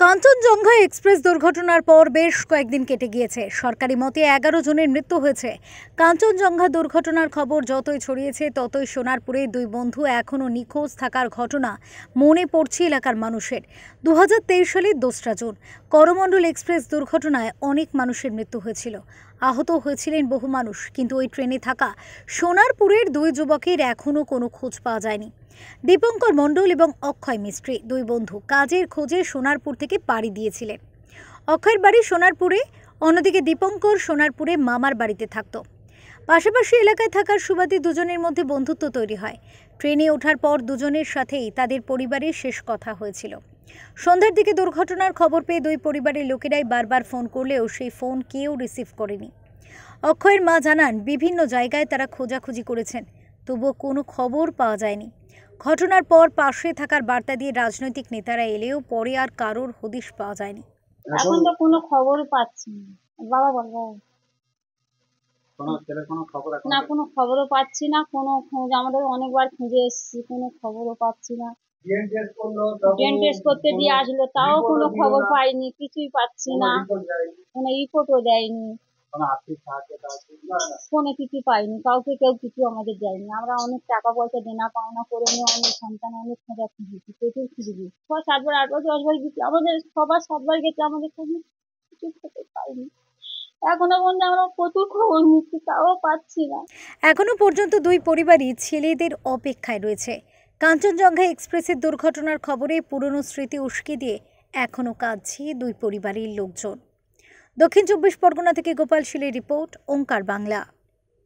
Kanchenjunga express দুর্ঘটনার পর বেশ কয়েকদিন কেটে গিয়েছে। সরকারি মতে 11 জনের মৃত্যু হয়েছে। কাঞ্চনজঙ্ঘা দুর্ঘটনার খবর যতই ছড়িয়েছে ততই সোনারপুরে দুই বন্ধু এখনও নিখোঁজ থাকার ঘটনা মনে পড়ছে এলাকার মানুষের। 2023 সালের 2রা জুন করমণ্ডল এক্সপ্রেস দুর্ঘটনায় অনেক মানুষের মৃত্যু হয়েছিল। আহত হয়েছিলেন বহু মানুষ, কিন্তু ওই ট্রেনে থাকা সোনারপুরের দুই যুবকের এখনও কোনো খোঁজ পাওয়া যায়নি। দীপঙ্কর মণ্ডল এবং অক্ষয় মিস্ত্রি দুই বন্ধু কাজের খোঁজে সোনারপুর থেকে পাড়ি দিয়েছিলেন। অক্ষয়ের বাড়ি সোনারপুরে, অন্যদিকে দীপঙ্কর সোনারপুরে মামার বাড়িতে থাকত। পাশাপাশি এলাকায় থাকার সুবাদে দুজনের মধ্যে বন্ধুত্ব তৈরি হয়। ট্রেনে ওঠার পর দুজনের সাথেই তাদের পরিবারের শেষ কথা হয়েছিল। সন্ধ্যার দিকে দুর্ঘটনার খবর পেয়ে দুই পরিবারের লোকেরাই বারবার ফোন করলেও সেই ফোন কেউ রিসিভ করেনি। অক্ষয়ের মা জানান, বিভিন্ন জায়গায় তারা খোঁজাখুঁজি করেছেন, তবুও কোনো খবর পাওয়া যায়নি। ঘটনার পর পাশে থাকার বার্তা দিয়ে রাজনৈতিক নেতারা এলেও পরে আর কারোর হদিশ পাওয়া যায়নি। এখন তো কোনো খবর পাচ্ছি না। বাবা বলবো না, কোনো খবরও পাচ্ছি না। কোনো খোঁজ, আমাদের অনেকবার খুঁজে এসেছি, কোনো খবরও পাচ্ছি না। ডিএনএ টেস্ট করতে দিয়ে আসলো, তাও কোনো খবর পাইনি, কিছুই পাচ্ছি না। কোনো রিপোর্টও দেয়নি, কোনো কিছু পাইনি। কাউকে কেউ কিছু আমাদের দেয়নি। আমরা অনেক টাকা পয়সা দেনা পাওনা করে নিয়ে অনেক সন্তান অনেক খোঁজা খুঁজেছি, প্রচুর খুঁজেছি। 6-7 বার, 8 বার, 10 বার গেছি, আমাদের সবার 7 বার গেছে, আমাদের কোনো কিছু খেতে পাইনি। এখনো পর্যন্ত আমরা প্রচুর খবর নিচ্ছি, তাও পাচ্ছি না। এখনো পর্যন্ত দুই পরিবারই ছেলেদের অপেক্ষায় রয়েছে। কাঞ্চনজঙ্ঘা এক্সপ্রেসের দুর্ঘটনার খবরে পুরনো স্মৃতি উস্কে দিয়ে এখনও কাঁদছে দুই পরিবারের লোকজন। দক্ষিণ 24 পরগনা থেকে গোপাল শীলের রিপোর্ট, ওঙ্কার বাংলা।